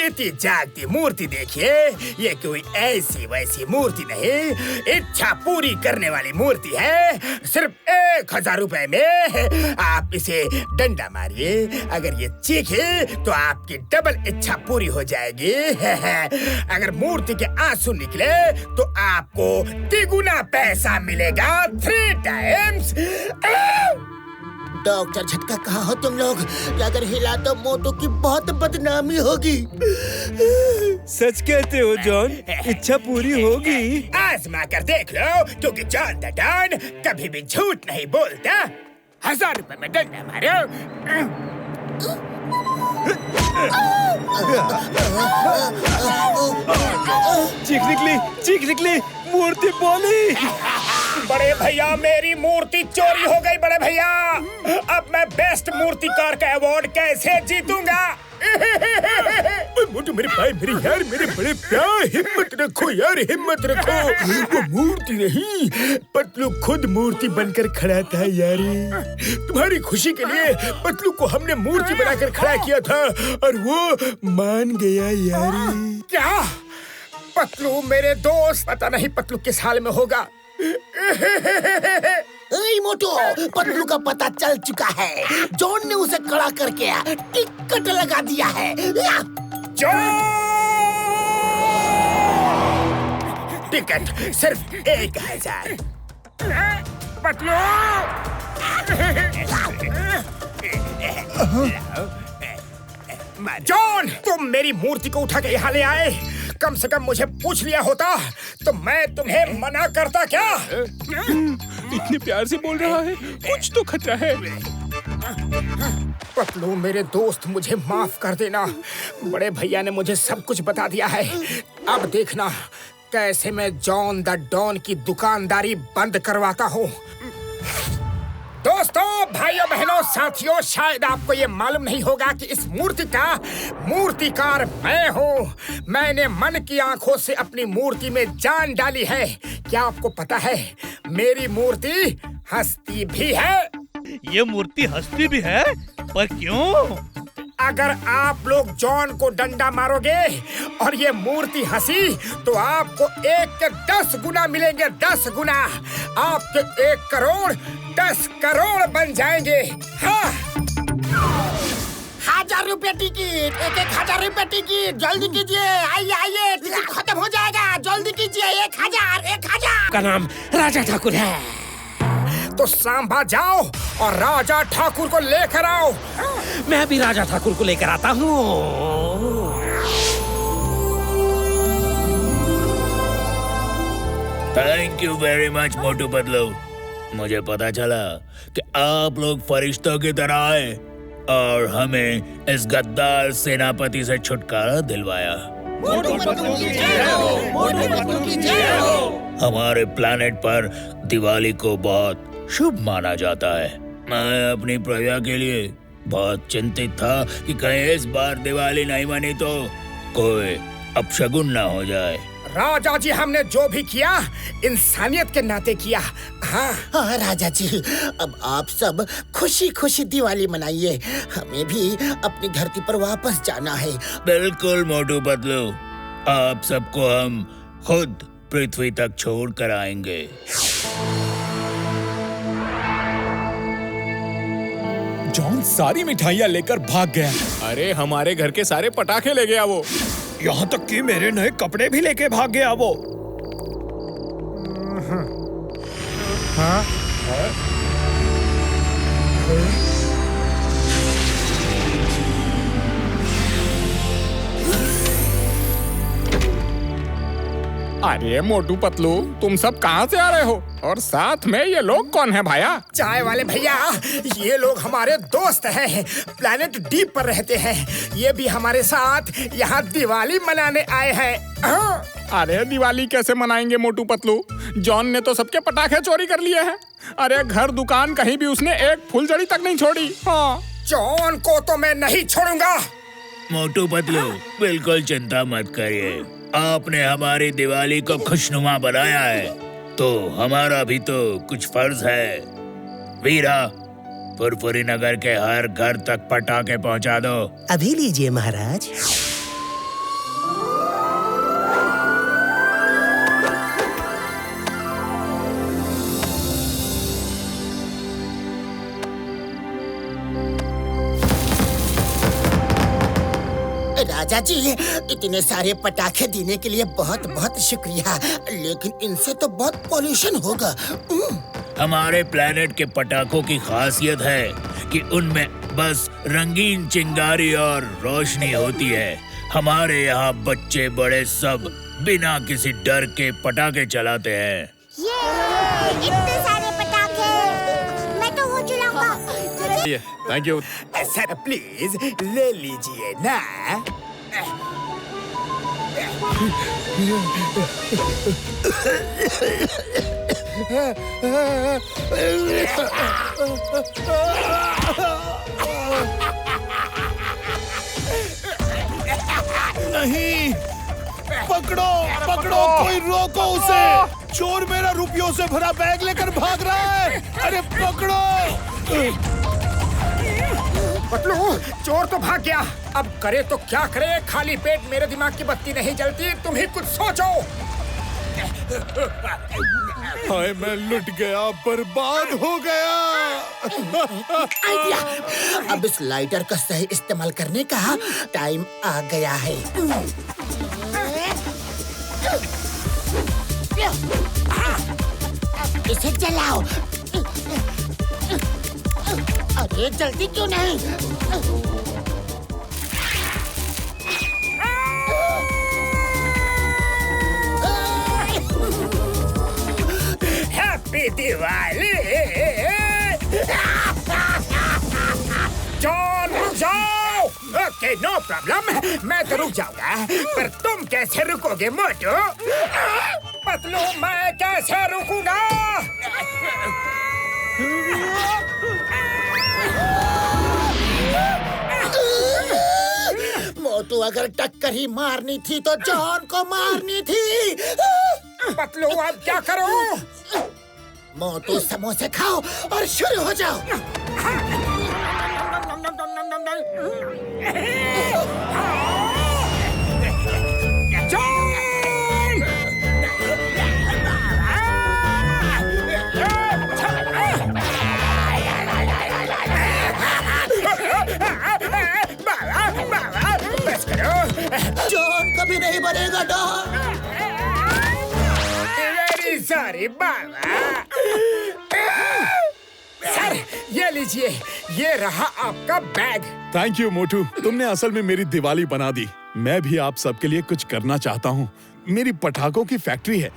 जीती जागती मूर्ति देखिए। ये कोई ऐसी वैसी मूर्ति नहीं, इच्छा पूरी करने वाली मूर्ति है। सिर्फ 1000 रुपए में आप इसे डंडा मारिए। अगर ये चीखे तो आपकी डबल इच्छा पूरी हो जाएगी। अगर मूर्ति के आंसू निकले तो आपको तिगुना पैसा मिलेगा, 3 टाइम्स। डॉक्टर झटका, कहाँ हो तुम लोग? अगर हिला तो मोटू की बहुत बदनामी होगी। सच कहते हो जॉन, इच्छा पूरी होगी। आजमा कर देख लो, क्योंकि जॉन द डॉन कभी भी झूठ नहीं बोलता। 1000 रुपए में डंडा मारो। चीख निकली, मूर्ति बोली। बड़े भैया, मेरी मूर्ति चोरी हो गई। बड़े भैया, अब मैं बेस्ट मूर्तिकार का अवार्ड कैसे जीतूंगा? मोटू मेरे भाई, मेरे यार, मेरे बड़े प्यार, हिम्मत रखो यार, हिम्मत रखो। वो मूर्ति नहीं, पतलू खुद मूर्ति बनकर खड़ा था यारी। तुम्हारी खुशी के लिए पतलू को हमने मूर्ति बनाकर खड़ा किया था और वो मान गया यारी। क्या? पतलू मेरे दोस्त, पता नहीं पतलू किस हाल में होगा। मोटू, पतलू का पता चल चुका है। जॉन ने उसे खड़ा करके टिकट लगा दिया है। टिकट सिर्फ 1000। पतलू, जॉन, तुम मेरी मूर्ति को उठा के यहाँ ले आए। कम से कम मुझे पूछ लिया होता तो मैं तुम्हें मना करता क्या? इतने प्यार से बोल रहा है, कुछ तो खतरा है। पतलू मेरे दोस्त, मुझे माफ कर देना। बड़े भैया ने मुझे सब कुछ बता दिया है। अब देखना कैसे मैं जॉन द डॉन की दुकानदारी बंद करवाता हूँ। दोस्तों, भाइयों बहनों साथियों, शायद आपको ये मालूम नहीं होगा कि इस मूर्ति का मूर्तिकार मैं हूँ। मैंने मन की आंखों से अपनी मूर्ति में जान डाली है। क्या आपको पता है मेरी मूर्ति हंसती भी है? ये मूर्ति हंसती भी है? पर क्यों? अगर आप लोग जॉन को डंडा मारोगे और ये मूर्ति हंसी तो आपको 1 के 10 गुना मिलेंगे। 10 गुना। आपके 1 करोड़ 10 करोड़ बन जाएंगे। हाँ। 1000 रुपए टिकट, 1000 रुपए टिकट, जल्दी कीजिए। आइए आइए, टिकट खत्म हो जाएगा, जल्दी कीजिए। 1000 का नाम राजा ठाकुर है, तो सांबा जाओ और राजा ठाकुर को लेकर आओ। मैं भी राजा ठाकुर को लेकर आता हूँ। Thank you very much Motu Patlu. मुझे पता चला कि आप लोग फरिश्तों की तरह आए और हमें इस गद्दार सेनापति से छुटकारा दिलवाया। मोटू पतलू की जय हो, मोटू पतलू की जय हो। हमारे प्लैनेट पर दिवाली को बहुत शुभ माना जाता है। मैं अपनी प्रजा के लिए बहुत चिंतित था कि कहीं इस बार दिवाली नहीं मनी तो कोई अपशगुन ना हो जाए। राजा जी, हमने जो भी किया इंसानियत के नाते किया। हाँ राजा जी, अब आप सब खुशी खुशी दिवाली मनाइए। हमें भी अपनी धरती पर वापस जाना है। बिल्कुल मोटू पतलू, आप सबको हम खुद पृथ्वी तक छोड़ कर आएंगे। जॉन सारी मिठाइयाँ लेकर भाग गया। अरे हमारे घर के सारे पटाखे ले गया वो। यहाँ तक कि मेरे नए कपड़े भी लेके भाग गया वो। हाँ? अरे मोटू पतलू, तुम सब कहाँ से आ रहे हो? और साथ में ये लोग कौन है भाया? चाय वाले भैया, ये लोग हमारे दोस्त हैं। प्लैनेट डी पर रहते हैं। ये भी हमारे साथ यहाँ दिवाली मनाने आए हैं। अरे दिवाली कैसे मनाएंगे मोटू पतलू? जॉन ने तो सबके पटाखे चोरी कर लिए हैं। अरे घर दुकान कहीं भी उसने एक फुलझड़ी तक नहीं छोड़ी। हाँ, जॉन को तो मैं नहीं छोड़ूंगा। मोटू पतलू, बिल्कुल चिंता मत करिए। आपने हमारी दिवाली को खुशनुमा बनाया है तो हमारा भी तो कुछ फर्ज है। वीरा, फुरफुरी नगर के हर घर तक पटाखे पहुंचा दो। अभी लीजिए महाराज। राजा जी, इतने सारे पटाखे देने के लिए बहुत बहुत शुक्रिया, लेकिन इनसे तो बहुत पोल्यूशन होगा। हमारे प्लेनेट के पटाखों की खासियत है कि उनमें बस रंगीन चिंगारी और रोशनी होती है। हमारे यहाँ बच्चे बड़े सब बिना किसी डर के पटाखे चलाते हैं। इतने सारे पटाखे, मैं तो वो चलाऊंगा। Thank you. सर प्लीज ले लीजिए ना। नहीं, पकड़ो पकड़ो, कोई रोको उसे। चोर मेरा रुपयों से भरा बैग लेकर भाग रहा है। अरे पकड़ो। पतलू, चोर तो भाग गया, अब करे तो क्या करे? खाली पेट मेरे दिमाग की बत्ती नहीं जलती, तुम ही कुछ सोचो। हाय, मैं लुट गया, बर्बाद हो गया। आइडिया! अब इस लाइटर का सही इस्तेमाल करने का टाइम आ गया है। इसे जलाओ। अरे जल्दी क्यों नहीं? हैप्पी दिवाली। जॉन, रुक जाओ। ओके, नो प्रॉब्लम, मैं तो रुक जाऊंगा, पर तुम कैसे रुकोगे मोटू? पतलू, मैं कैसे रुकूंगा? मोटू, अगर टक्कर ही मारनी थी तो जॉन को मारनी थी। पतलू, अब क्या करूं? मोटू, समोसे खाओ और शुरू हो जाओ। जॉन कभी नहीं बनेगा डॉन। वेरी सॉरी बाबा। सर, ये लीजिए, ये रहा आपका बैग। थैंक यू मोटू, तुमने असल में मेरी दिवाली बना दी। मैं भी आप सबके लिए कुछ करना चाहता हूँ। मेरी पटाखों की फैक्ट्री है।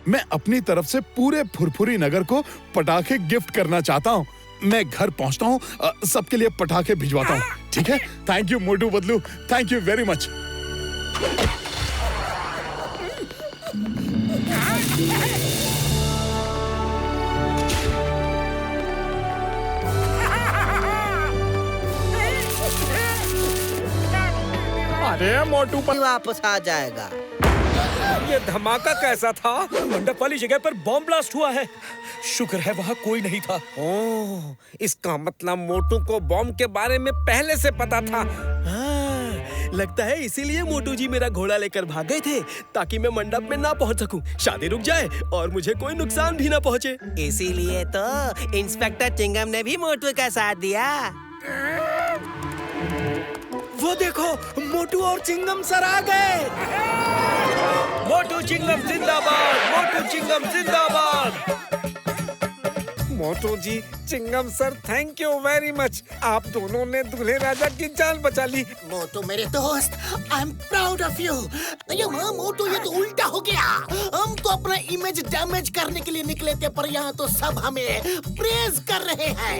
मैं अपनी तरफ से पूरे फुरफुरी नगर को पटाखे गिफ्ट करना चाहता हूँ। मैं घर पहुँचता हूँ, सबके लिए पटाखे भिजवाता हूँ। ठीक है? थैंक यू मोटू बदलू, थैंक यू वेरी मच। अरे मोटू पर वापस आ जाएगा। ये धमाका कैसा था? मंडप वाली जगह पर बॉम्ब ब्लास्ट हुआ है। शुक्र है वहाँ कोई नहीं था। ओह, इसका मतलब मोटू को बॉम्ब के बारे में पहले से पता था। हाँ, लगता है इसीलिए मोटू जी मेरा घोड़ा लेकर भाग गए थे, ताकि मैं मंडप में ना पहुँच सकूं, शादी रुक जाए और मुझे कोई नुकसान भी ना पहुँचे। इसीलिए तो इंस्पेक्टर चिंगम ने भी मोटू का साथ दिया। वो देखो, मोटू और चिंगम सर आ गए। मोटू चिंगम जिंदाबाद, मोटू चिंगम जिंदाबाद। Motu ji, Chingum sir, thank you very much. आप दोनों ने दूल्हे राजा की जान बचा ली। मोटू मेरे दोस्त, I am proud of you. Motu, ये तो उल्टा हो गया। हम तो अपना इमेज डैमेज करने के लिए निकले थे, पर यहाँ तो सब हमें प्रेज कर रहे हैं।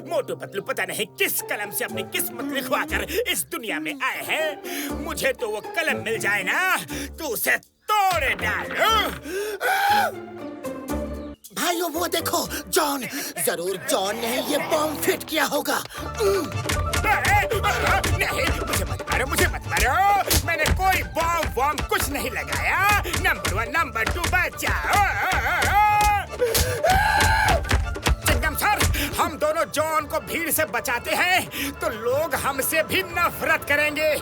मोटू पतलू पता नहीं किस कलम से अपनी किस्मत लिखवाकर इस दुनिया में आए हैं। मुझे तो वो कलम मिल जाए ना, तो उसे तोड़ डालो। भाइयों, वो देखो, जॉन। जरूर जॉन ने ये बॉम्ब फिट किया होगा। नहीं, मुझे मत मारो, मुझे मत मारो। मैंने कोई बॉम्ब कुछ नहीं लगाया। नंबर 1, नंबर 2 बचाओ। चिंगम सर, हम दोनों जॉन को भीड़ से बचाते हैं तो लोग हमसे भी नफरत करेंगे।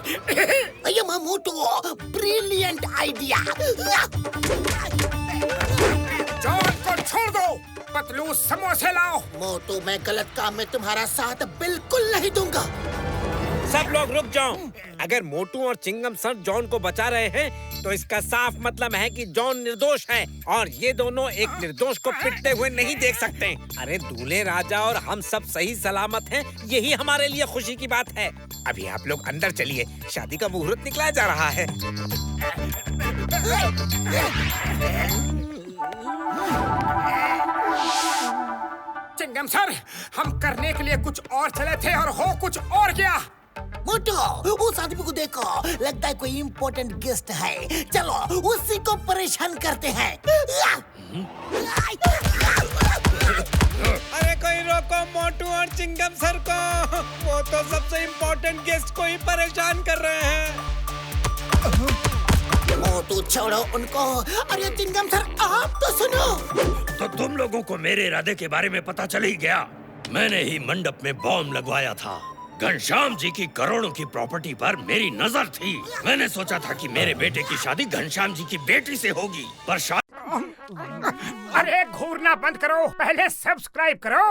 मोटू, ब्रिलियंट आइडिया। जॉन को छोड़ दो, पतलू समोसे लाओ। मोटू, मैं गलत काम में तुम्हारा साथ बिल्कुल नहीं दूंगा। सब लोग रुक जाओ। अगर मोटू और चिंगम सर जॉन को बचा रहे हैं तो इसका साफ मतलब है कि जॉन निर्दोष है और ये दोनों एक निर्दोष को पिटते हुए नहीं देख सकते। अरे दूल्हे राजा और हम सब सही सलामत हैं, यही हमारे लिए खुशी की बात है। अभी आप लोग अंदर चलिए, शादी का मुहूर्त निकला जा रहा है। चिंगम सर, हम करने के लिए कुछ और चले थे और हो कुछ और गया। मोटू, उस आदमी को देखो, लगता है कोई इम्पोर्टेंट गेस्ट है। चलो उसी को परेशान करते हैं। अरे कोई रोको मोटू और चिंगम सर को, वो तो सबसे इम्पोर्टेंट गेस्ट को ही परेशान कर रहे हैं। मोटू छोड़ो उनको। अरे चिंगम सर, आप तो सुनो। तो तुम लोगों को मेरे इरादे के बारे में पता चल ही गया। मैंने ही मंडप में बॉम्ब लगवाया था। घनश्याम जी की करोड़ों की प्रॉपर्टी पर मेरी नजर थी। मैंने सोचा था कि मेरे बेटे की शादी घनश्याम जी की बेटी से होगी, पर अरे घूरना बंद करो, पहले सब्सक्राइब करो।